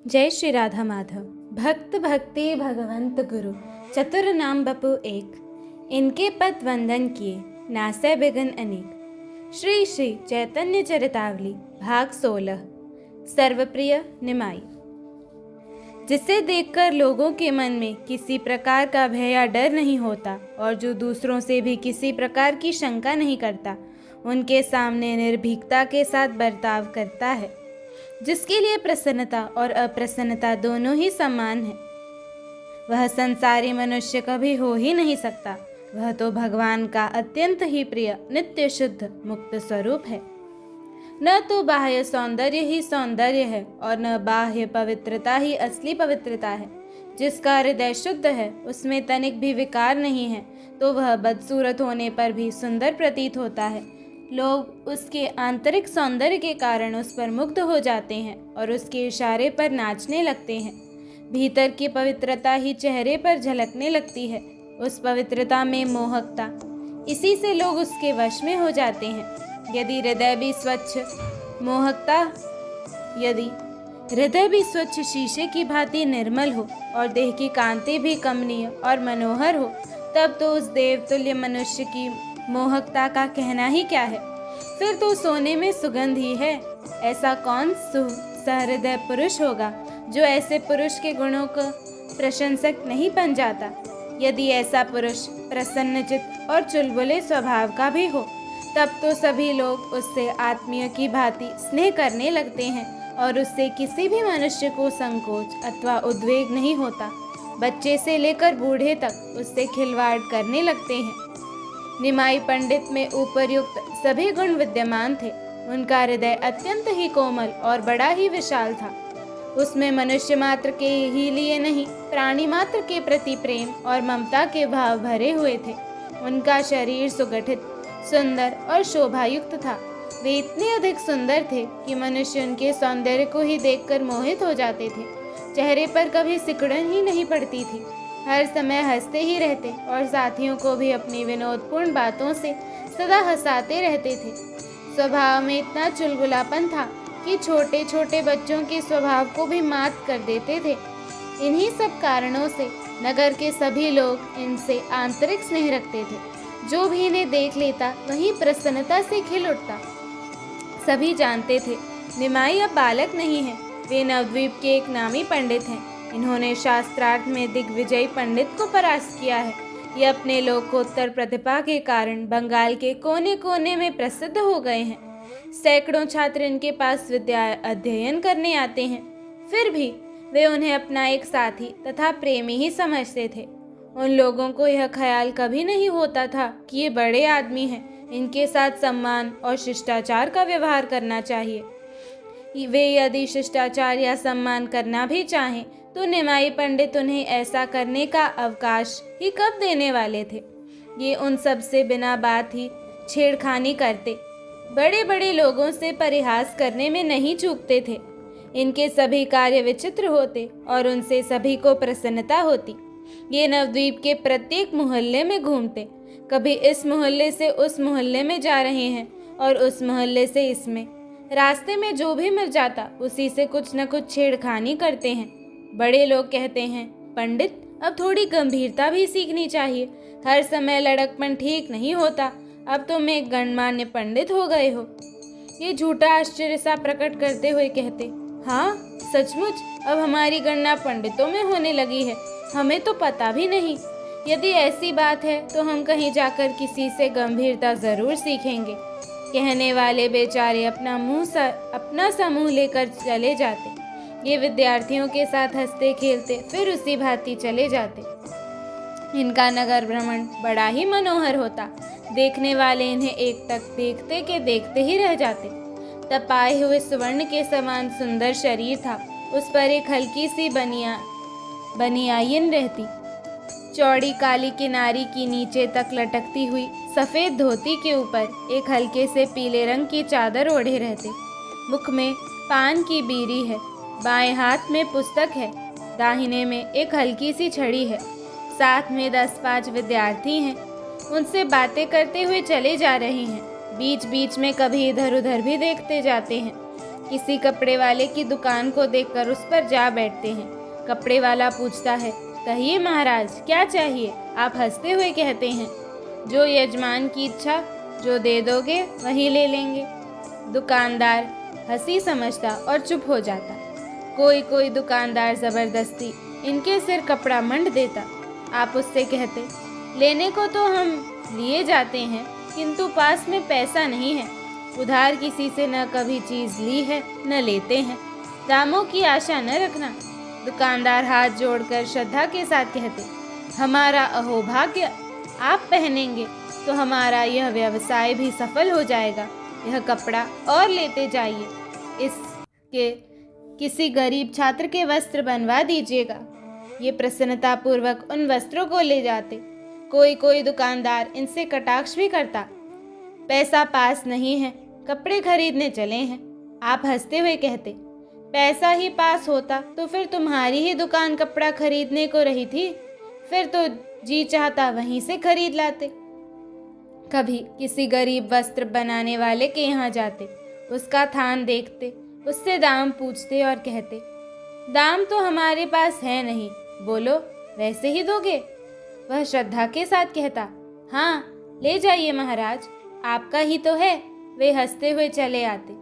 जय श्री राधा माधव। भक्त भक्ति भगवंत गुरु, चतुर नाम बपु एक। इनके पद वंदन किए, नासै बिघन अनेक। श्री श्री चैतन्य चरितावली भाग 16। सर्वप्रिय निमाई। जिसे देखकर लोगों के मन में किसी प्रकार का भय या डर नहीं होता और जो दूसरों से भी किसी प्रकार की शंका नहीं करता, उनके सामने निर्भीकता के साथ बर्ताव करता है। जिसके लिए प्रसन्नता और अप्रसन्नता दोनों ही समान है, वह संसारी मनुष्य कभी हो ही नहीं सकता। वह तो भगवान का अत्यंत ही प्रिय नित्य शुद्ध मुक्त स्वरूप है। न तो बाह्य सौंदर्य ही सौंदर्य है और न बाह्य पवित्रता ही असली पवित्रता है। जिसका हृदय शुद्ध है, उसमें तनिक भी विकार नहीं है, तो वह बदसूरत होने पर भी सुंदर प्रतीत होता है। लोग उसके आंतरिक सौंदर्य के कारण उस पर मुग्ध हो जाते हैं और उसके इशारे पर नाचने लगते हैं। भीतर की पवित्रता ही चेहरे पर झलकने लगती है, उस पवित्रता में मोहकता। इसी से लोग उसके वश में हो जाते हैं। यदि हृदय भी स्वच्छ शीशे की भांति निर्मल हो और देह की कांति भी कमनीय और मनोहर हो, तब तो उस देवतुल्य मनुष्य की मोहकता का कहना ही क्या है। फिर तो सोने में सुगंध ही है। ऐसा कौन सहृदय पुरुष होगा जो ऐसे पुरुष के गुणों का प्रशंसक नहीं बन जाता। यदि ऐसा पुरुष प्रसन्नचित्त और चुलबुले स्वभाव का भी हो, तब तो सभी लोग उससे आत्मीय की भांति स्नेह करने लगते हैं और उससे किसी भी मनुष्य को संकोच अथवा उद्वेग नहीं होता। बच्चे से लेकर बूढ़े तक उससे खिलवाड़ करने लगते हैं। निमाई पंडित में उपरयुक्त सभी गुण विद्यमान थे। उनका हृदय अत्यंत ही कोमल और बड़ा ही विशाल था। उसमें मनुष्य मात्र के ही लिए नहीं, प्राणी मात्र के प्रति प्रेम और ममता के भाव भरे हुए थे। उनका शरीर सुगठित, सुंदर और शोभायुक्त था। वे इतने अधिक सुंदर थे कि मनुष्य उनके सौंदर्य को ही देखकर मोहित हो जाते थे। चेहरे पर कभी सिकुड़न ही नहीं पड़ती थी। हर समय हंसते ही रहते और साथियों को भी अपनी विनोदपूर्ण बातों से सदा हंसाते रहते थे। स्वभाव में इतना चुलबुलापन था कि छोटे छोटे बच्चों के स्वभाव को भी मात कर देते थे। इन्हीं सब कारणों से नगर के सभी लोग इनसे आंतरिक स्नेह रखते थे। जो भी इन्हें देख लेता वही प्रसन्नता से खिल उठता। सभी जानते थे निमाई अब बालक नहीं है, वे नवद्वीप के एक नामी पंडित हैं। इन्होंने शास्त्रार्थ में दिग्विजयी पंडित को परास्त किया है। ये अपने लोकोत्तर प्रतिभा के कारण बंगाल के कोने कोने में प्रसिद्ध हो गए हैं। सैकड़ों छात्र इनके पास विद्या अध्ययन करने आते हैं। फिर भी वे उन्हें अपना एक साथी तथा प्रेमी ही समझते थे। उन लोगों को यह ख्याल कभी नहीं होता था कि ये बड़े आदमी हैं, इनके साथ सम्मान और शिष्टाचार का व्यवहार करना चाहिए। वे यदि शिष्टाचार या सम्मान करना भी चाहें तो निमाई पंडित उन्हें ऐसा करने का अवकाश ही कब देने वाले थे। ये उन सब से बिना बात ही छेड़खानी करते, बड़े बड़े लोगों से परिहास करने में नहीं चूकते थे। इनके सभी कार्य विचित्र होते और उनसे सभी को प्रसन्नता होती। ये नवद्वीप के प्रत्येक मोहल्ले में घूमते, कभी इस मोहल्ले से उस मोहल्ले में जा रहे हैं और उस मोहल्ले से इसमें। रास्ते में जो भी मिल जाता उसी से कुछ न कुछ छेड़खानी करते हैं। बड़े लोग कहते हैं, पंडित अब थोड़ी गंभीरता भी सीखनी चाहिए। हर समय लड़कपन ठीक नहीं होता। अब तुम एक गणमान्य पंडित हो गए हो। ये झूठा आश्चर्य सा प्रकट करते हुए कहते, हाँ सचमुच अब हमारी गणना पंडितों में होने लगी है। हमें तो पता भी नहीं। यदि ऐसी बात है तो हम कहीं जाकर किसी से गंभीरता जरूर सीखेंगे। कहने वाले बेचारे अपना समूह लेकर चले जाते। ये विद्यार्थियों के साथ हंसते खेलते फिर उसी भांति चले जाते। इनका नगर भ्रमण बड़ा ही मनोहर होता। देखने वाले इन्हें एकटक देखते के देखते ही रह जाते। तपाए हुए सुवर्ण के समान सुंदर शरीर था। उस पर एक हल्की सी बनियाइन रहती। चौड़ी काली किनारी की नीचे तक लटकती हुई सफ़ेद धोती के ऊपर एक हल्के से पीले रंग की चादर ओढ़े रहते। मुख में पान की बीड़ी है, बाएं हाथ में पुस्तक है, दाहिने में एक हल्की सी छड़ी है। साथ में 10-5 विद्यार्थी हैं। उनसे बातें करते हुए चले जा रहे हैं। बीच बीच में कभी इधर उधर भी देखते जाते हैं। किसी कपड़े वाले की दुकान को देखकर उस पर जा बैठते हैं। कपड़े वाला पूछता है, कहिए महाराज, क्या चाहिए? आप हंसते हुए कहते हैं, जो यजमान की इच्छा, जो दे दोगे वही ले लेंगे। दुकानदार हंसी समझता और चुप हो जाता। कोई कोई दुकानदार ज़बरदस्ती इनके सिर कपड़ा मंड देता। आप उससे कहते, लेने को तो हम लिए जाते हैं, किंतु पास में पैसा नहीं है। उधार किसी से न कभी चीज़ ली है न लेते हैं। दामों की आशा न रखना। दुकानदार हाथ जोड़कर श्रद्धा के साथ कहते, हमारा अहोभाग्य, आप पहनेंगे तो हमारा यह व्यवसाय भी सफल हो जाएगा। यह कपड़ा और लेते जाइए, इसके किसी गरीब छात्र के वस्त्र बनवा दीजिएगा। ये प्रसन्नतापूर्वक उन वस्त्रों को ले जाते। कोई कोई दुकानदार इनसे कटाक्ष भी करता। पैसा पास नहीं है, कपड़े खरीदने चले हैं। आप हंसते हुए कहते, पैसा ही पास होता तो फिर तुम्हारी ही दुकान कपड़ा खरीदने को रही थी, फिर तो जी चाहता वहीं से खरीद लाते। कभी किसी गरीब वस्त्र बनाने वाले के यहाँ जाते, उसका थान देखते, उससे दाम पूछते और कहते, दाम तो हमारे पास है नहीं, बोलो वैसे ही दोगे? वह श्रद्धा के साथ कहता, हाँ ले जाइए महाराज, आपका ही तो है। वे हंसते हुए चले आते।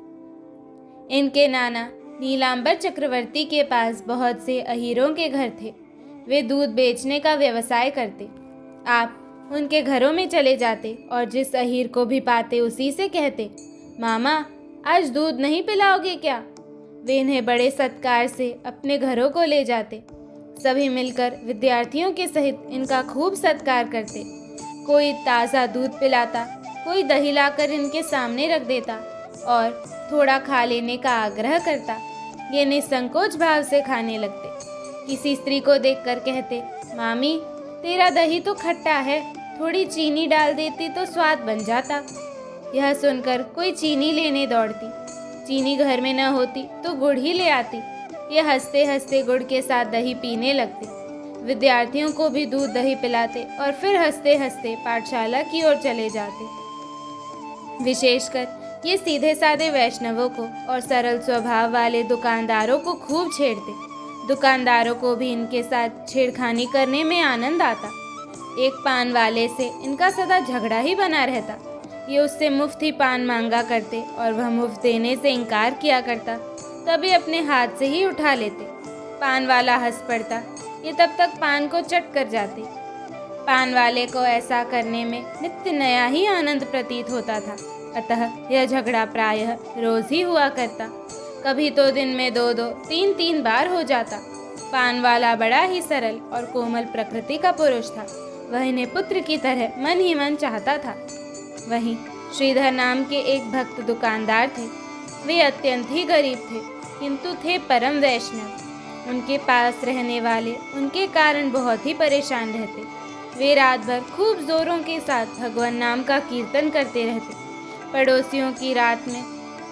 इनके नाना नीलांबर चक्रवर्ती के पास बहुत से अहीरों के घर थे। वे दूध बेचने का व्यवसाय करते। आप उनके घरों में चले जाते और जिस अहीर को भी पाते उसी से कहते, मामा आज दूध नहीं पिलाओगे क्या? वे इन्हें बड़े सत्कार से अपने घरों को ले जाते। सभी मिलकर विद्यार्थियों के सहित इनका खूब सत्कार करते। कोई ताज़ा दूध पिलाता, कोई दही लाकर इनके सामने रख देता और थोड़ा खा लेने का आग्रह करता। ये निसंकोच भाव से खाने लगते। किसी स्त्री को देखकर कहते, मामी तेरा दही तो खट्टा है, थोड़ी चीनी डाल देती तो स्वाद बन जाता। यह सुनकर कोई चीनी लेने दौड़ती। चीनी घर में न होती तो गुड़ ही ले आती। ये हंसते हंसते गुड़ के साथ दही पीने लगते। विद्यार्थियों को भी दूध दही पिलाते और फिर हंसते हंसते पाठशाला की ओर चले जाते। विशेषकर ये सीधे साधे वैष्णवों को और सरल स्वभाव वाले दुकानदारों को खूब छेड़ते। दुकानदारों को भी इनके साथ छेड़खानी करने में आनंद आता। एक पान वाले से इनका सदा झगड़ा ही बना रहता। ये उससे मुफ्त ही पान मांगा करते और वह मुफ्त देने से इनकार किया करता, तभी अपने हाथ से ही उठा लेते। पान वाला हंस पड़ता, ये तब तक पान को चट कर जाते। पान वाले को ऐसा करने में नित्य नया ही आनंद प्रतीत होता था, अतः यह झगड़ा प्रायः रोज ही हुआ करता। कभी तो दिन में 2-2, 3-3 बार हो जाता। पान वाला बड़ा ही सरल और कोमल प्रकृति का पुरुष था। वह इन्हें पुत्र की तरह मन ही मन चाहता था। वहीं श्रीधर नाम के एक भक्त दुकानदार थे। वे अत्यंत ही गरीब थे, किंतु थे परम वैष्णव। उनके पास रहने वाले उनके कारण बहुत ही परेशान रहते। वे रात भर खूब जोरों के साथ भगवान नाम का कीर्तन करते रहते। पड़ोसियों की रात में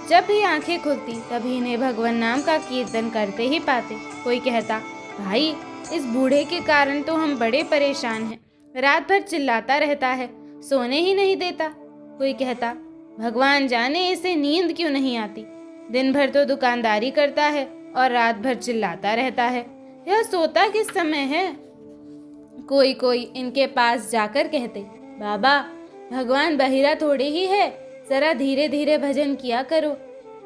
जब भी आंखें खुलती तभी इन्हें भगवान नाम का कीर्तन करते ही पाते। कोई कहता, भाई इस बूढ़े के कारण तो हम बड़े परेशान हैं, रात भर चिल्लाता रहता है, सोने ही नहीं देता। कोई कहता, भगवान जाने इसे नींद क्यों नहीं आती, दिन भर तो दुकानदारी करता है और रात भर चिल्लाता रहता है, यह सोता किस समय है। कोई कोई इनके पास जाकर कहते, बाबा भगवान बहिरा थोड़े ही है, जरा धीरे धीरे भजन किया करो।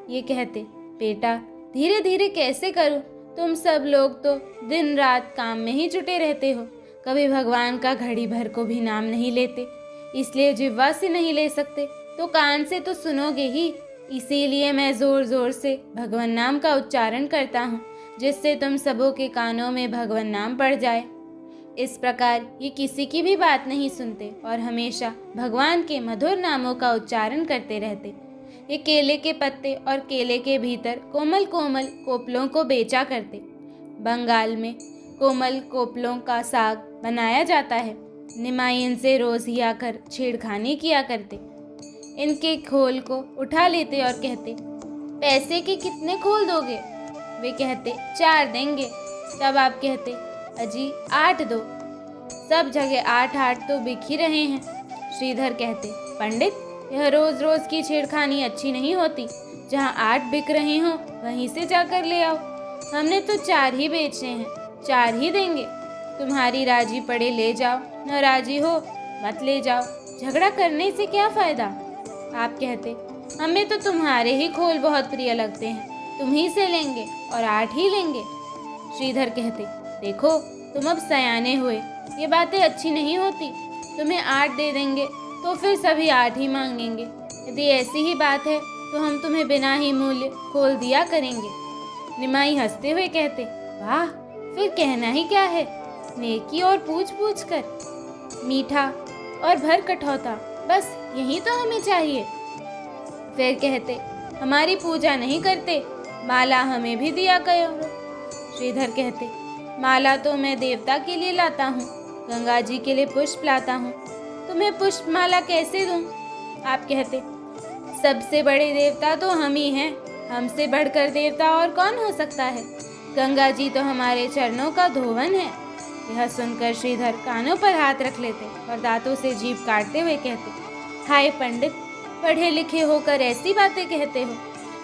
ये कहते, बेटा धीरे धीरे कैसे करूं, तुम सब लोग तो दिन रात काम में ही जुटे रहते हो, कभी भगवान का घड़ी भर को भी नाम नहीं लेते, इसलिए जिह्वा से नहीं ले सकते तो कान से तो सुनोगे ही, इसीलिए मैं जोर जोर से भगवान नाम का उच्चारण करता हूँ, जिससे तुम सबों के कानों में भगवान नाम पड़ जाए। इस प्रकार ये किसी की भी बात नहीं सुनते और हमेशा भगवान के मधुर नामों का उच्चारण करते रहते। ये केले के पत्ते और केले के भीतर कोमल कोमल कोपलों को बेचा करते। बंगाल में कोमल कोपलों का साग बनाया जाता है। निमाई इनसे रोज ही आकर छेड़खानी किया करते। इनके खोल को उठा लेते और कहते, पैसे के कितने खोल दोगे? वे कहते, 4 देंगे। तब आप कहते, अजी 8 दो। सब जगह 8-8 तो बिक ही रहे हैं। श्रीधर कहते, पंडित यह रोज रोज की छेड़खानी अच्छी नहीं होती, जहाँ 8 बिक रहे हों वहीं से जाकर ले आओ। हमने तो 4 ही बेचने हैं, 4 ही देंगे। तुम्हारी राजी पड़े ले जाओ, न राजी हो मत ले जाओ। झगड़ा करने से क्या फ़ायदा। आप कहते, हमें तो तुम्हारे ही खोल बहुत प्रिय लगते हैं, तुम ही से लेंगे और 8 ही लेंगे। श्रीधर कहते, देखो तुम अब सयाने हुए, ये बातें अच्छी नहीं होती। तुम्हें 8 दे देंगे तो फिर सभी 8 ही मांगेंगे। यदि ऐसी ही बात है तो हम तुम्हें बिना ही मूल्य खोल दिया करेंगे। निमाई हंसते हुए कहते, वाह, फिर कहना ही क्या है। नेकी और पूछ पूछ कर, मीठा और भर कठौता, बस यही तो हमें चाहिए। फिर कहते, हमारी पूजा नहीं करते, माला हमें भी दिया करो। श्रीधर कहते, माला तो मैं देवता के लिए लाता हूँ, गंगा जी के लिए पुष्प लाता हूँ, तुम्हें पुष्प माला कैसे दूँ। आप कहते, सबसे बड़े देवता तो हम ही हैं, हमसे बढ़कर देवता और कौन हो सकता है। गंगा जी तो हमारे चरणों का धोवन है। यह सुनकर श्रीधर कानों पर हाथ रख लेते और दांतों से जीभ काटते हुए कहते, हाय पंडित, पढ़े लिखे होकर ऐसी बातें कहते हो।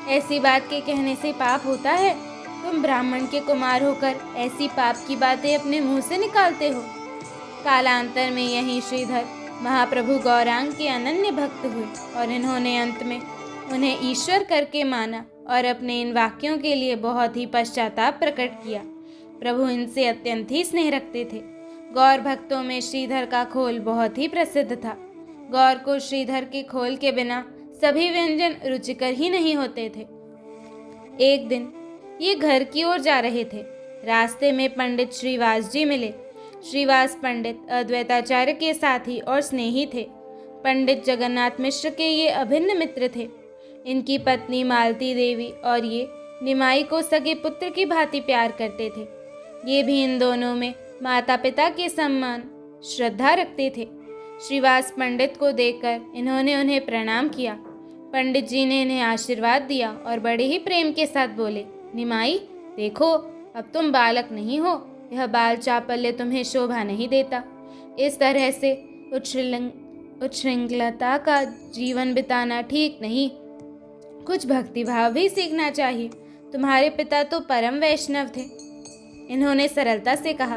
ऐसी बात के कहने से पाप होता है। तुम ब्राह्मण के कुमार होकर ऐसी पाप की बातें अपने मुंह से निकालते हो। कालांतर में यही श्रीधर महाप्रभु गौरांग के अनन्य भक्त हुए और इन्होंने अंत में उन्हें ईश्वर करके माना और अपने इन वाक्यों के लिए बहुत ही पश्चाताप प्रकट किया। प्रभु इनसे अत्यंत ही स्नेह रखते थे। गौर भक्तों में श्रीधर का खोल बहुत ही प्रसिद्ध था। गौर को श्रीधर के खोल के बिना सभी व्यंजन रुचिकर ही नहीं होते थे। एक दिन ये घर की ओर जा रहे थे। रास्ते में पंडित श्रीवास जी मिले। श्रीवास पंडित अद्वैताचार्य के साथी और स्नेही थे। पंडित जगन्नाथ मिश्र के ये अभिन्न मित्र थे। इनकी पत्नी मालती देवी और ये निमाई को सगे पुत्र की भांति प्यार करते थे। ये भी इन दोनों में माता पिता के सम्मान श्रद्धा रखते थे। श्रीवास पंडित को देखकर इन्होंने उन्हें प्रणाम किया। पंडित जी ने इन्हें आशीर्वाद दिया और बड़े ही प्रेम के साथ बोले, निमाई देखो, अब तुम बालक नहीं हो, यह बाल चापल्य तुम्हें शोभा नहीं देता। इस तरह से उच्छृंखलता का जीवन बिताना ठीक नहीं। कुछ भक्तिभाव भी सीखना चाहिए। तुम्हारे पिता तो परम वैष्णव थे। इन्होंने सरलता से कहा,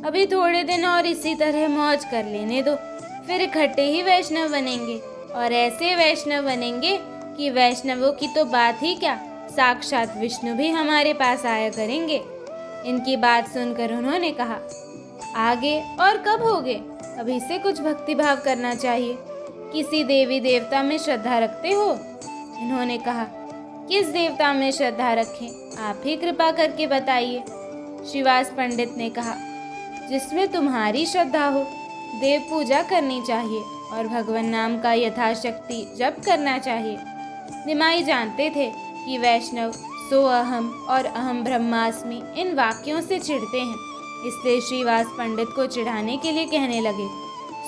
अभी थोड़े दिन और इसी तरह मौज कर लेने दो, फिर इकट्ठे ही वैष्णव बनेंगे और ऐसे वैष्णव बनेंगे कि वैष्णवों की तो बात ही क्या, साक्षात विष्णु भी हमारे पास आया करेंगे। इनकी बात सुनकर उन्होंने कहा, आगे और कब होगे, अभी से कुछ भक्तिभाव करना चाहिए। किसी देवी देवता में श्रद्धा रखते हो? इन्होंने कहा, किस देवता में श्रद्धा रखें, आप ही कृपा करके बताइए। श्रीवास पंडित ने कहा, जिसमें तुम्हारी श्रद्धा हो। देव पूजा करनी चाहिए और भगवान नाम का यथाशक्ति जप करना चाहिए। निमाई जानते थे कि वैष्णव सो अहम और अहम ब्रह्मास्मि इन वाक्यों से चिढ़ते हैं, इसलिए श्रीवास पंडित को चिढ़ाने के लिए कहने लगे,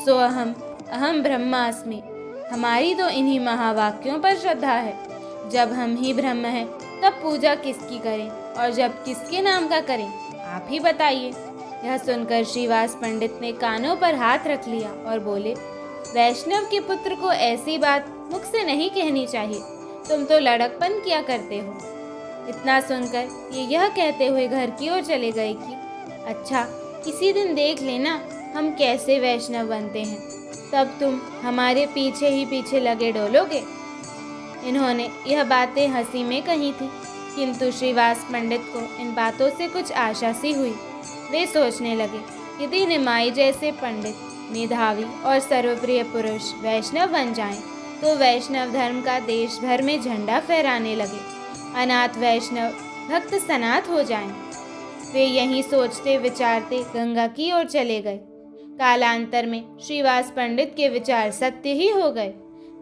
सो अहम अहम ब्रह्मास्मि, हमारी तो इन्हीं महावाक्यों पर श्रद्धा है। जब हम ही ब्रह्म हैं तब पूजा किसकी करें और जब किसके नाम का करें, आप ही बताइए। यह सुनकर श्रीवास पंडित ने कानों पर हाथ रख लिया और बोले, वैष्णव के पुत्र को ऐसी बात मुख से नहीं कहनी चाहिए, तुम तो लड़कपन किया करते हो। इतना सुनकर ये यह कहते हुए घर की ओर चले गए कि अच्छा, किसी दिन देख लेना हम कैसे वैष्णव बनते हैं, तब तुम हमारे पीछे ही पीछे लगे डोलोगे। इन्होंने यह बातें हंसी में कही थी, किंतु श्रीवास पंडित को इन बातों से कुछ आशा सी हुई। वे सोचने लगे, यदि निमाई जैसे पंडित, मेधावी और सर्वप्रिय पुरुष वैष्णव बन जाएं, तो वैष्णव धर्म का देश भर में झंडा फहराने लगे, अनाथ वैष्णव भक्त सनाथ हो जाएं। वे यही सोचते विचारते गंगा की ओर चले गए। कालांतर में श्रीवास पंडित के विचार सत्य ही हो गए।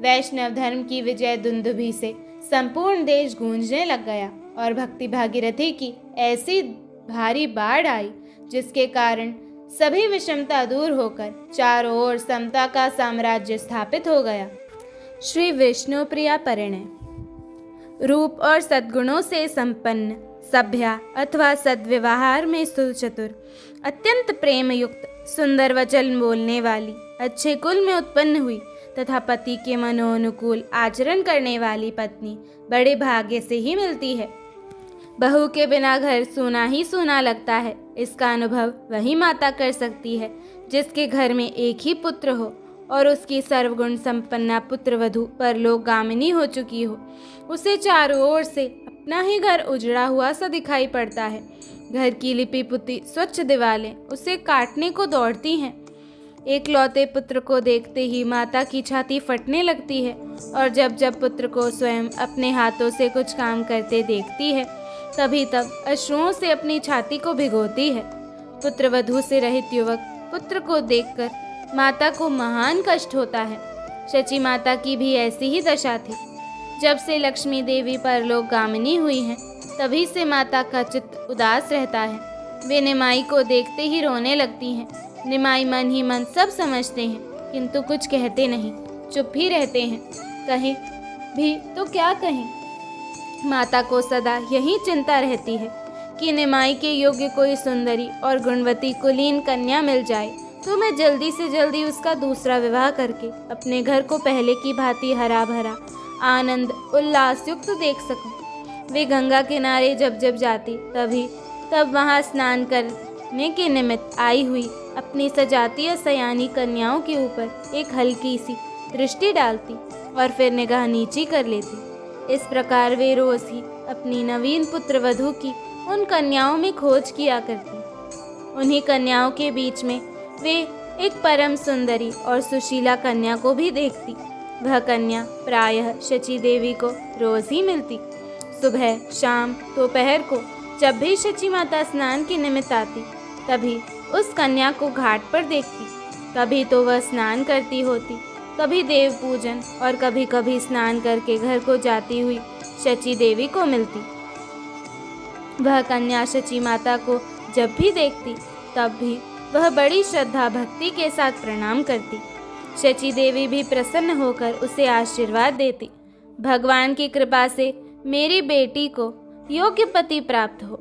वैष्णव धर्म की विजय दुंदुभी से संपूर्ण देश गूंजने लग गया और भक्ति भागीरथी की ऐसी भारी बाढ़ आई जिसके कारण सभी विषमता दूर होकर चारों ओर समता का साम्राज्य स्थापित हो गया। श्री विष्णु प्रिया परिणय। रूप और सद्गुणों से संपन्न, सभ्या अथवा सद्व्यवहार में सुचतुर, अत्यंत प्रेम युक्त, सुंदर वचन बोलने वाली, अच्छे कुल में उत्पन्न हुई तथा पति के मनोनुकूल आचरण करने वाली पत्नी बड़े भाग्य से ही मिलती है। बहू के बिना घर सूना ही सूना लगता है। इसका अनुभव वही माता कर सकती है जिसके घर में एक ही पुत्र हो और उसकी सर्वगुण संपन्ना पुत्रवधू परलोकगामिनी हो चुकी हो। उसे चारों ओर से अपना ही घर उजड़ा हुआ सा दिखाई पड़ता है। घर की लिपी पुती स्वच्छ दीवारें उसे काटने को दौड़ती हैं। एक लौते पुत्र को देखते ही माता की छाती फटने लगती है और जब जब पुत्र को स्वयं अपने हाथों से कुछ काम करते देखती है तभी तब अश्रुओं से अपनी छाती को भिगोती है। पुत्रवधू से रहित युवक पुत्र को देखकर माता को महान कष्ट होता है। शची माता की भी ऐसी ही दशा थी। जब से लक्ष्मी देवी परलोकगामिनी हुई हैं तभी से माता का चित्त उदास रहता है। वे निमाई को देखते ही रोने लगती हैं। निमाई मन ही मन सब समझते हैं किंतु कुछ कहते नहीं, चुप ही रहते हैं। कहें भी तो क्या कहें। माता को सदा यही चिंता रहती है कि निमाई के योग्य कोई सुंदरी और गुणवती कुलीन कन्या मिल जाए तो मैं जल्दी से जल्दी उसका दूसरा विवाह करके अपने घर को पहले की भांति हरा भरा आनंद उल्लास युक्त देख सकूं। वे गंगा किनारे जब जब जाती तब वहां स्नान करने के निमित्त आई हुई अपनी सजातीय सयानी कन्याओं के ऊपर एक हल्की सी दृष्टि डालती और फिर निगाह नीची कर लेती। इस प्रकार वे रोज ही अपनी नवीन पुत्रवधू की उन कन्याओं में खोज किया करती। उन्हीं कन्याओं के बीच में वे एक परम सुंदरी और सुशीला कन्या को भी देखती। वह कन्या प्रायः शची देवी को रोज ही मिलती। सुबह शाम दोपहर को जब भी शची माता स्नान के निमित्त आती तभी उस कन्या को घाट पर देखती। कभी तो वह स्नान करती होती, कभी देव पूजन और कभी कभी स्नान करके घर को जाती हुई शची देवी को मिलती। वह कन्या शची माता को जब भी देखती तब भी वह बड़ी श्रद्धा भक्ति के साथ प्रणाम करती। शची देवी भी प्रसन्न होकर उसे आशीर्वाद देती, भगवान की कृपा से मेरी बेटी को योग्य पति प्राप्त हो।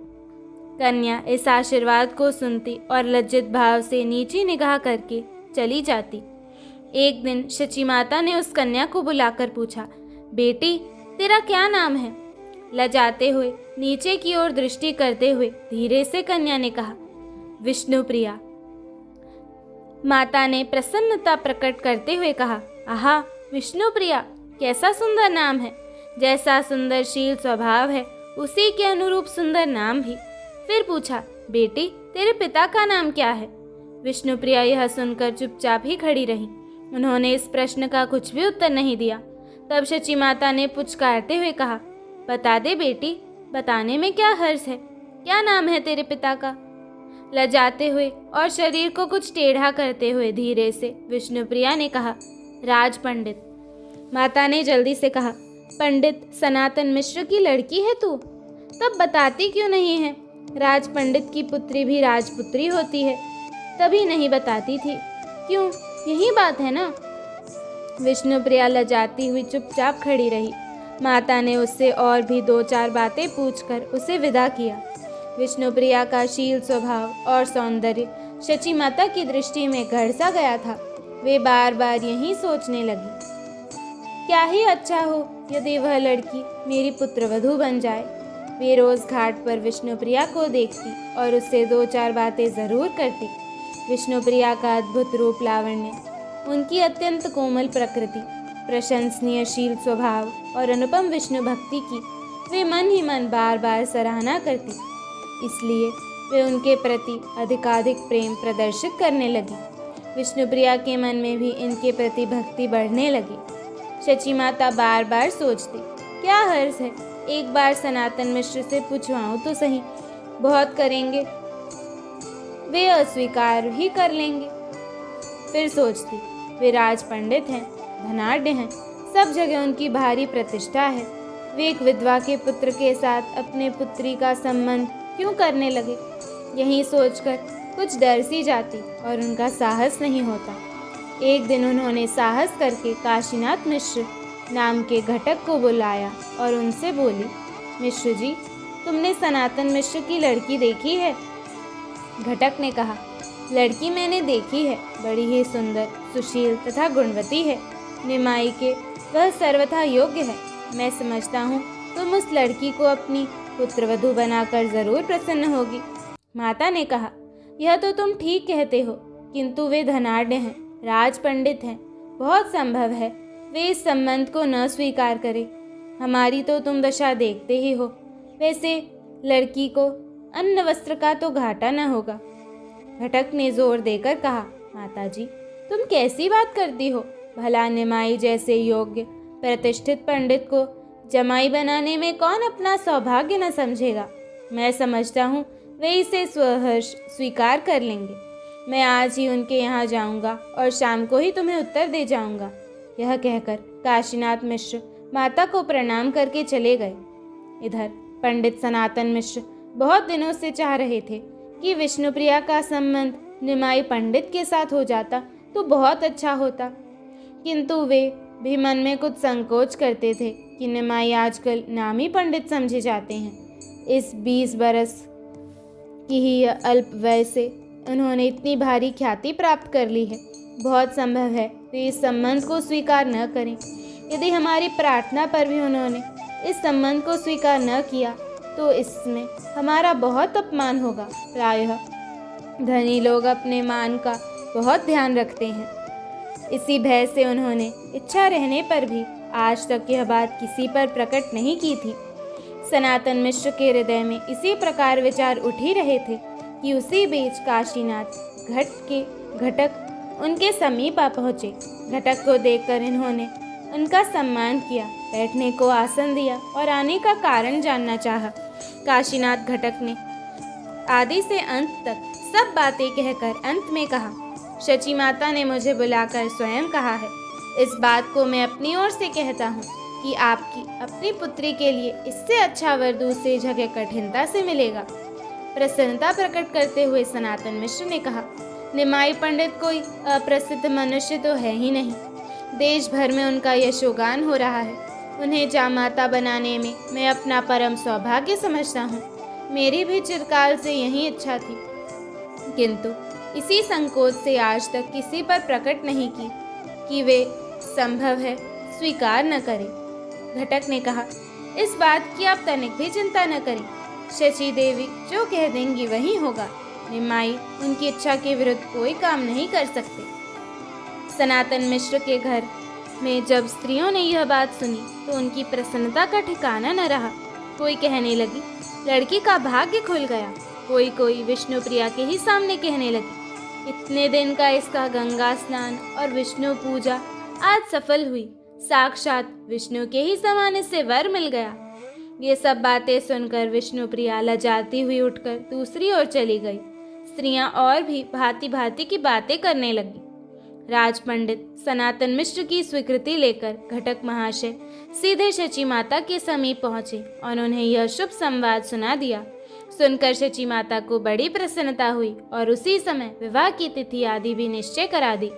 कन्या इस आशीर्वाद को सुनती और लज्जित भाव से नीची निगाह करके चली जाती। एक दिन शची माता ने उस कन्या को बुलाकर पूछा, बेटी तेरा क्या नाम है? लजाते हुए नीचे की ओर दृष्टि करते हुए धीरे से कन्या ने कहा, विष्णुप्रिया। माता ने प्रसन्नता प्रकट करते हुए कहा, आहा विष्णुप्रिया, कैसा सुंदर नाम है। जैसा सुंदरशील स्वभाव है उसी के अनुरूप सुंदर नाम भी। फिर पूछा, बेटी तेरे पिता का नाम क्या है? विष्णुप्रिया यह सुनकर चुपचाप ही खड़ी रही। उन्होंने इस प्रश्न का कुछ भी उत्तर नहीं दिया। तब शची माता ने पुचकारते हुए कहा, बता दे बेटी, बताने में क्या हर्ज है। क्या नाम है तेरे पिता का? लजाते हुए और शरीर को कुछ टेढ़ा करते हुए धीरे से विष्णुप्रिया ने कहा, राज पंडित। माता ने जल्दी से कहा, पंडित सनातन मिश्र की लड़की है तू? तब बताती क्यों नहीं है? राज पंडित की पुत्री भी राजपुत्री होती है। तभी नहीं बताती थी। क्यों, यही बात है ना? विष्णुप्रिया लजाती हुई चुपचाप खड़ी रही। माता ने उससे और भी 2-4 बातें पूछकर उसे विदा किया। विष्णुप्रिया का शील स्वभाव और सौंदर्य शची माता की दृष्टि में गड़ सा गया था। वे बार बार यही सोचने लगी, क्या ही अच्छा हो यदि वह लड़की मेरी पुत्रवधू बन जाए। वे रोज घाट पर विष्णुप्रिया को देखती और उससे 2-4 बातें जरूर करती। विष्णुप्रिया का अद्भुत रूप लावण्य, उनकी अत्यंत कोमल प्रकृति, प्रशंसनीयशील स्वभाव और अनुपम विष्णु भक्ति की वे मन ही मन बार बार सराहना करती। इसलिए वे उनके प्रति अधिकाधिक प्रेम प्रदर्शित करने लगी। विष्णुप्रिया के मन में भी इनके प्रति भक्ति बढ़ने लगी। शची माता बार बार सोचती, क्या हर्ज है, एक बार सनातन मिश्र से पूछवाऊं तो सही। बहुत करेंगे, वे अस्वीकार ही कर लेंगे। फिर सोचती, वे राज पंडित हैं, धनाढ्य हैं, सब जगह उनकी भारी प्रतिष्ठा है। वे एक विधवा के पुत्र के साथ अपने पुत्री का संबंध क्यों करने लगे? यही सोचकर कुछ डर सी जाती और उनका साहस नहीं होता। एक दिन उन्होंने साहस करके काशीनाथ मिश्र नाम के घटक को बुलाया और उनसे बोली, मिश्र जी, तुमने सनातन मिश्र की लड़की देखी है? घटक ने कहा, लड़की मैंने देखी है, बड़ी ही सुंदर, सुशील तथा गुणवती है। निमाई के वह सर्वथा योग्य है। मैं समझता हूँ तुम उस लड़की को अपनी पुत्रवधू बनाकर जरूर प्रसन्न होगी। माता ने कहा, यह तो तुम ठीक कहते हो, किंतु वे धनाढ्य हैं, राज पंडित हैं। बहुत संभव है वे इस संबंध को न स्वीकार करें। हमारी तो तुम दशा देखते ही हो। वैसे लड़की को अन्न वस्त्र का तो घाटा न होगा। घटक ने जोर देकर कहा, माताजी तुम कैसी बात करती हो? भला निमाई जैसे योग्य प्रतिष्ठित पंडित को जमाई बनाने में कौन अपना सौभाग्य न समझेगा। मैं समझता हूँ वे इसे स्वहर्ष स्वीकार कर लेंगे। मैं आज ही उनके यहाँ जाऊँगा और शाम को ही तुम्हें उत्तर दे जाऊँगा। यह कहकर काशीनाथ मिश्र माता को प्रणाम करके चले गए। इधर पंडित सनातन मिश्र बहुत दिनों से चाह रहे थे कि विष्णुप्रिया का संबंध निमाई पंडित के साथ हो जाता तो बहुत अच्छा होता, किंतु वे भी मन में कुछ संकोच करते थे कि निमाई आजकल नामी पंडित समझे जाते हैं। इस 20 बरस की ही अल्प वय से उन्होंने इतनी भारी ख्याति प्राप्त कर ली है। बहुत संभव है वे इस संबंध को स्वीकार न करें। यदि हमारी प्रार्थना पर भी उन्होंने इस संबंध को स्वीकार न किया तो इसमें हमारा बहुत अपमान होगा। प्रायः धनी लोग अपने मान का बहुत ध्यान रखते हैं। इसी भय से उन्होंने इच्छा रहने पर भी आज तक यह बात किसी पर प्रकट नहीं की थी। सनातन मिश्र के हृदय में इसी प्रकार विचार उठ ही रहे थे कि उसी बीच काशीनाथ घटक उनके समीप आ पहुँचे। घटक को देखकर इन्होंने उनका सम्मान किया, बैठने को आसन दिया और आने का कारण जानना चाहा। काशीनाथ घटक ने आदि से अंत तक सब बातें कहकर अंत में कहा, शची माता ने मुझे बुलाकर स्वयं कहा है। इस बात को मैं अपनी ओर से कहता हूँ कि आपकी अपनी पुत्री के लिए इससे अच्छा वर दूसरी जगह कठिनता से मिलेगा। प्रसन्नता प्रकट करते हुए सनातन मिश्र ने कहा, निमाई पंडित कोई अप्रसिद्ध मनुष्य तो है ही नहीं। देश भर में उनका यशोगान हो रहा है। उन्हें जामाता बनाने में मैं अपना परम सौभाग्य समझता हूँ। मेरी भी चिरकाल से यही इच्छा थी, किंतु इसी संकोच से आज तक किसी पर प्रकट नहीं की कि वे संभव है स्वीकार न करें। घटक ने कहा, इस बात की आप तनिक भी चिंता न करें। शची देवी जो कह देंगी वही होगा। निमाई उनकी इच्छा के विरुद्ध कोई काम नहीं कर सकते। सनातन मिश्र के घर में जब स्त्रियों ने यह बात सुनी तो उनकी प्रसन्नता का ठिकाना न रहा। कोई कहने लगी, लड़की का भाग्य खुल गया। कोई विष्णुप्रिया के ही सामने कहने लगी, इतने दिन का इसका गंगा स्नान और विष्णु पूजा आज सफल हुई। साक्षात विष्णु के ही समान इससे वर मिल गया। ये सब बातें सुनकर विष्णुप्रिया लजाती हुई उठकर दूसरी ओर चली गई। स्त्रियां और भी भांति भांति की बातें करने लगी। राज पंडित सनातन मिश्र की स्वीकृति लेकर घटक महाशय सीधे शची माता के समीप पहुंचे और उन्हें यह शुभ संवाद सुना दिया। सुनकर शची माता को बड़ी प्रसन्नता हुई और उसी समय विवाह की तिथि आदि भी निश्चय करा दी।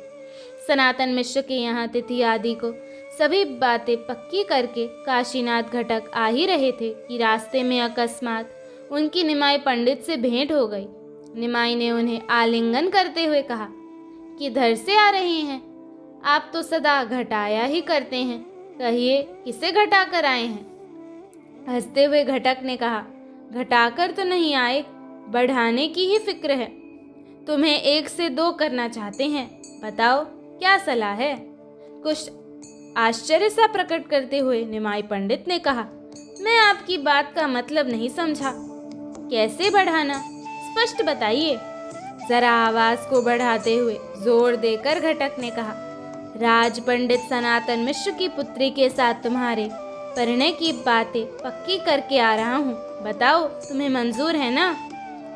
सनातन मिश्र के यहाँ तिथि आदि को सभी बातें पक्की करके काशीनाथ घटक आ ही रहे थे कि रास्ते में अकस्मात उनकी निमाई पंडित से भेंट हो गई। निमाई ने उन्हें आलिंगन करते हुए कहा, किधर से आ रहे हैं? आप तो सदा घटाया ही करते हैं, कहिए किसे घटा कर आए हैं? हंसते हुए घटक ने कहा, घटाकर तो नहीं आए, बढ़ाने की ही फिक्र है। तुम्हें 1 से 2 करना चाहते हैं, बताओ क्या सलाह है? कुछ आश्चर्य सा प्रकट करते हुए निमाई पंडित ने कहा, मैं आपकी बात का मतलब नहीं समझा। कैसे बढ़ाना, स्पष्ट बताइए। जरा आवाज को बढ़ाते हुए जोर देकर घटक ने कहा, राज पंडित सनातन मिश्र की पुत्री के साथ तुम्हारे परिणय की बातें पक्की करके आ रहा हूँ, बताओ तुम्हें मंजूर है ना?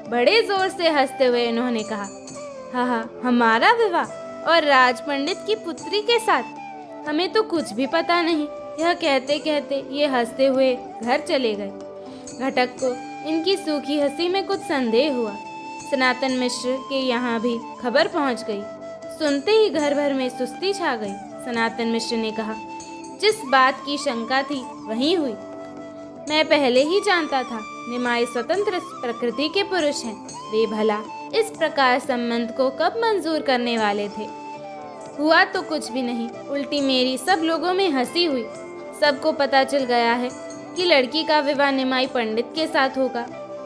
बड़े जोर से हंसते हुए उन्होंने कहा, हाँ, हमारा विवाह और राज पंडित की पुत्री के साथ? हमें तो कुछ भी पता नहीं। यह कहते कहते ये हंसते हुए घर चले गए। घटक को इनकी सूखी हंसी में कुछ संदेह हुआ। सनातन मिश्र के यहाँ भी खबर पहुँच गई। सुनते ही घर भर में सुस्ती छा गई। सनातन मिश्र ने कहा, जिस बात की शंका थी वही हुई। मैं पहले ही जानता था निमाई स्वतंत्र प्रकृति के पुरुष हैं। वे भला इस प्रकार संबंध को कब मंजूर करने वाले थे? हुआ तो कुछ भी नहीं, उल्टी मेरी सब लोगों में हंसी हुई। सबको पता चल गया है कि लड़की का विवाह निमाई पंडित के साथ होगा।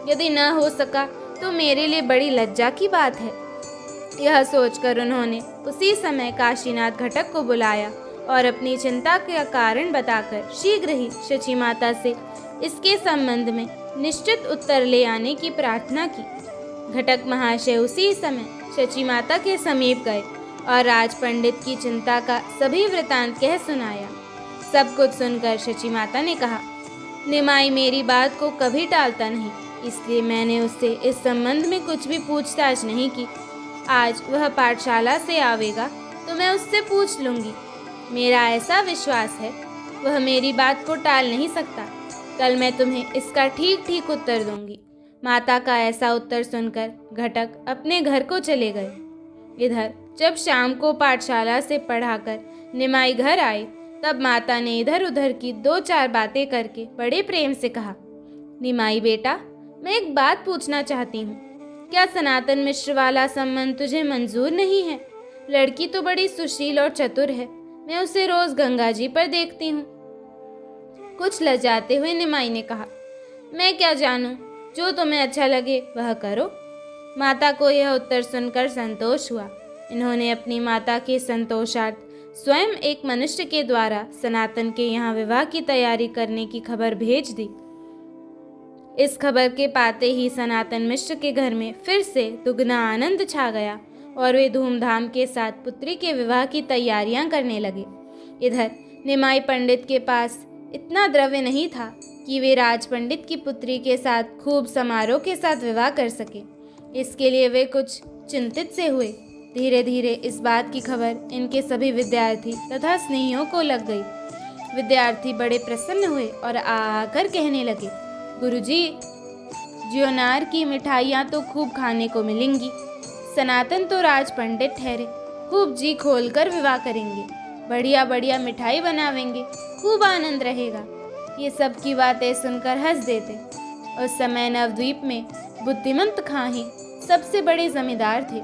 यदि न हो सका तो मेरे लिए बड़ी लज्जा की बात है। यह सोचकर उन्होंने उसी समय काशीनाथ घटक को बुलाया और अपनी चिंता का कारण बताकर शीघ्र ही शची माता से इसके संबंध में निश्चित उत्तर ले आने की प्रार्थना की। घटक महाशय उसी समय शची माता के समीप गए और राज पंडित की चिंता का सभी वृतांत कह सुनाया। सब कुछ सुनकर शची माता ने कहा, निमाई मेरी बात को कभी टालता नहीं, इसलिए मैंने उससे इस संबंध में कुछ भी पूछताछ नहीं की। आज वह पाठशाला से आवेगा तो मैं उससे पूछ लूँगी। मेरा ऐसा विश्वास है वह मेरी बात को टाल नहीं सकता। कल मैं तुम्हें इसका ठीक ठीक उत्तर दूंगी। माता का ऐसा उत्तर सुनकर घटक अपने घर को चले गए। इधर जब शाम को पाठशाला से पढ़ाकर निमाई घर आए तब माता ने इधर उधर की 2-4 बातें करके बड़े प्रेम से कहा, निमाई बेटा, मैं एक बात पूछना चाहती हूँ। क्या सनातन मिश्र वाला संबंध तुझे मंजूर नहीं है? लड़की तो बड़ी सुशील और चतुर है, मैं उसे रोज गंगा जी पर देखती हूँ। कुछ लजाते हुए निमाई ने कहा, मैं क्या जानूं, जो तुम्हें अच्छा लगे वह करो। माता को यह उत्तर सुनकर संतोष हुआ। इन्होंने अपनी माता के संतोषार्थ स्वयं एक मनुष्य के द्वारा सनातन के यहाँ विवाह की तैयारी करने की खबर भेज दी। इस खबर के पाते ही सनातन मिश्र के घर में फिर से दुगना आनंद छा गया और वे धूमधाम के साथ पुत्री के विवाह की तैयारियां करने लगे। इधर निमाई पंडित के पास इतना द्रव्य नहीं था कि वे राज पंडित की पुत्री के साथ खूब समारोह के साथ विवाह कर सके। इसके लिए वे कुछ चिंतित से हुए। धीरे धीरे इस बात की खबर इनके सभी विद्यार्थी तथा स्नेहियों को लग गई। विद्यार्थी बड़े प्रसन्न हुए और आकर कहने लगे, गुरुजी, ज्योनार की मिठाइयाँ तो खूब खाने को मिलेंगी। सनातन तो राज पंडित ठहरे, खूब जी खोलकर विवाह करेंगे, बढ़िया बढ़िया मिठाई बनावेंगे, खूब आनंद रहेगा। ये सब की बातें सुनकर हंस देते। उस समय नवद्वीप में बुद्धिमंत खां ही सबसे बड़े जमींदार थे।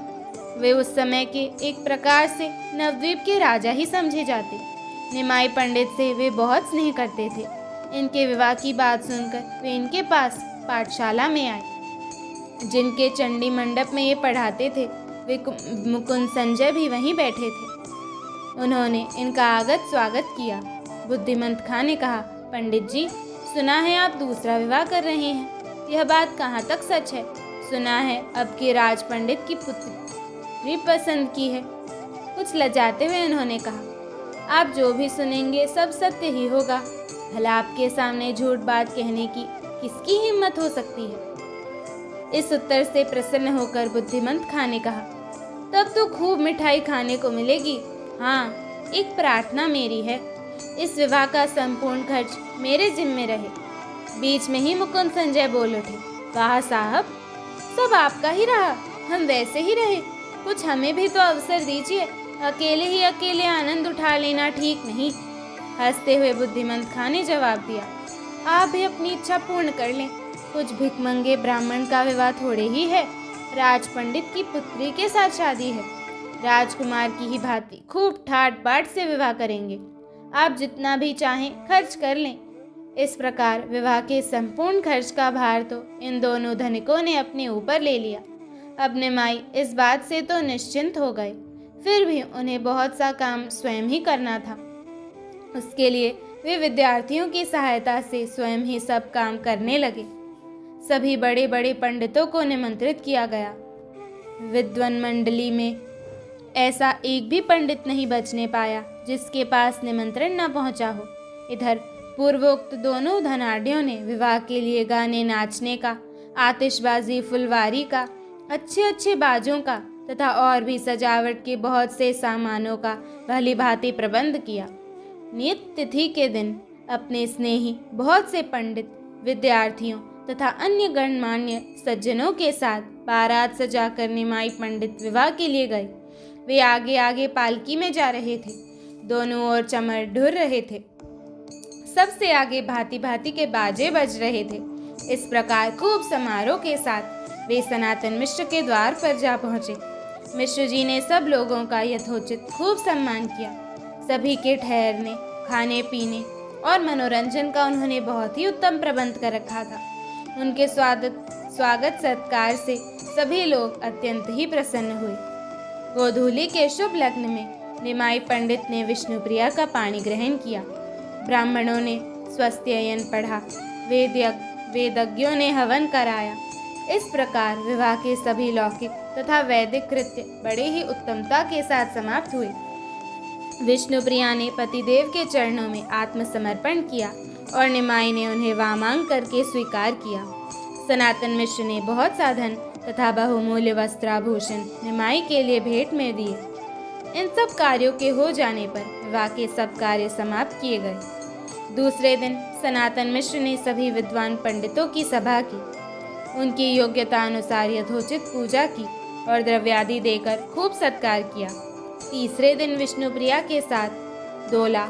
वे उस समय के एक प्रकार से नवद्वीप के राजा ही समझे जाते। निमाई पंडित से वे बहुत स्नेह करते थे। इनके विवाह की बात सुनकर वे इनके पास पाठशाला में आए। जिनके चंडी मंडप में ये पढ़ाते थे वे मुकुंद संजय भी वहीं बैठे थे। उन्होंने इनका आगत स्वागत किया। बुद्धिमंत खां ने कहा, पंडित जी, सुना है आप दूसरा विवाह कर रहे हैं, यह बात कहाँ तक सच है? सुना है अब के राज पंडित की पुत्री पसंद की है। कुछ लजाते हुए उन्होंने कहा, आप जो भी सुनेंगे सब सत्य ही होगा। भला आपके सामने झूठ बात कहने की किसकी हिम्मत हो सकती है? इस उत्तर से प्रसन्न होकर बुद्धिमंत खां ने कहा, तब तो खूब मिठाई खाने को मिलेगी। हाँ, एक प्रार्थना मेरी है, इस विवाह का संपूर्ण खर्च मेरे जिम्मे रहे। बीच में ही मुकुंद संजय बोल उठे, वाह साहब, सब आपका ही रहा, हम वैसे ही रहे, कुछ हमें भी तो अवसर दीजिए। अकेले ही अकेले आनंद उठा लेना ठीक नहीं। हंसते हुए बुद्धिमंत खां ने जवाब दिया, आप भी अपनी इच्छा पूर्ण कर लें। कुछ भिखमंगे ब्राह्मण का विवाह थोड़े ही है, राज पंडित की पुत्री के साथ शादी है। राजकुमार की ही भांति खूब ठाट बाट से विवाह करेंगे। आप जितना भी चाहें खर्च कर लें। इस प्रकार विवाह के संपूर्ण खर्च का भार तो इन दोनों धनिकों ने अपने ऊपर ले लिया। अब निमाई इस बात से तो निश्चिंत हो गए, फिर भी उन्हें बहुत सा काम स्वयं ही करना था। उसके लिए वे विद्यार्थियों की सहायता से स्वयं ही सब काम करने लगे। सभी बड़े बड़े पंडितों को निमंत्रित किया गया। विद्वान मंडली में ऐसा एक भी पंडित नहीं बचने पाया जिसके पास निमंत्रण न पहुंचा हो। इधर पूर्वोक्त दोनों धनाढ़ियों ने विवाह के लिए गाने नाचने का, आतिशबाजी फुलवारी का, अच्छे अच्छे बाजों का तथा और भी सजावट के बहुत से सामानों का भली भांति प्रबंध किया। नियत तिथि के दिन अपने स्नेही बहुत से पंडित, विद्यार्थियों तथा अन्य गणमान्य सज्जनों के साथ बारात सजाकर निमाई पंडित विवाह के लिए गए। वे आगे आगे पालकी में जा रहे थे। दोनों ओर चमर ढुर रहे थे। सबसे आगे भांति भांति के बाजे बज रहे थे। इस प्रकार खूब समारोह के साथ वे सनातन मिश्र के द्वार पर जा पहुंचे। मिश्र जी ने सब लोगों का यथोचित खूब सम्मान किया। सभी के ठहरने, खाने पीने और मनोरंजन का उन्होंने बहुत ही उत्तम प्रबंध कर रखा था। उनके स्वागत सत्कार से सभी लोग अत्यंत ही प्रसन्न हुए। गोधूली के शुभ लग्न में निमाई पंडित ने विष्णुप्रिया का पाणी ग्रहण किया। ब्राह्मणों ने स्वस्त्ययन पढ़ा, वेदज्ञों ने हवन कराया। इस प्रकार विवाह के सभी लौकिक तथा वैदिक कृत्य बड़े ही उत्तमता के साथ समाप्त हुए। विष्णुप्रिया ने पतिदेव के चरणों में आत्मसमर्पण किया और निमाई ने उन्हें वामांग करके स्वीकार किया। सनातन मिश्र ने बहुत साधन तथा बहुमूल्य वस्त्राभूषण निमाई के लिए भेंट में दिए। इन सब कार्यों के हो जाने पर विवाह के सब कार्य समाप्त किए गए। दूसरे दिन सनातन मिश्र ने सभी विद्वान पंडितों की सभा की, उनकी योग्यता अनुसार यथोचित पूजा की और द्रव्यादि देकर खूब सत्कार किया। तीसरे दिन विष्णुप्रिया के साथ दोला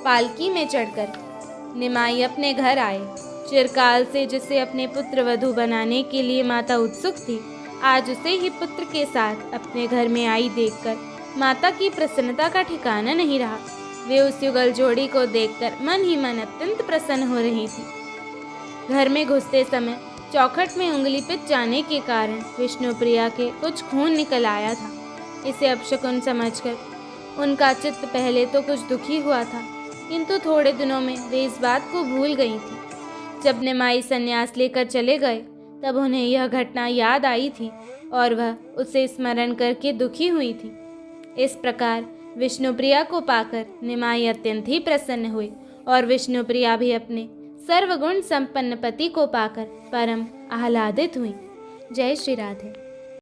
पालकी में चढ़कर निमाई अपने घर आए। चिरकाल से जिसे अपने पुत्र वधू बनाने के लिए माता उत्सुक थी, आज उसे ही पुत्र के साथ अपने घर में आई देखकर माता की प्रसन्नता का ठिकाना नहीं रहा। वे उस युगल जोड़ी को देखकर मन ही मन अत्यंत प्रसन्न हो रही थी। घर में घुसते समय चौखट में उंगली पिच जाने के कारण विष्णुप्रिया के कुछ खून निकल आया था। इसे अपशकुन समझकर उनका चित्त पहले तो कुछ दुखी हुआ था, किंतु थोड़े दिनों में वे इस बात को भूल गई थी। जब निमाई संन्यास लेकर चले गए तब उन्हें यह घटना याद आई थी और वह उसे स्मरण करके दुखी हुई थी। इस प्रकार विष्णुप्रिया को पाकर निमाई अत्यंत ही प्रसन्न हुई और विष्णुप्रिया भी अपने सर्वगुण संपन्न पति को पाकर परम आह्लादित हुई। जय श्री राधे।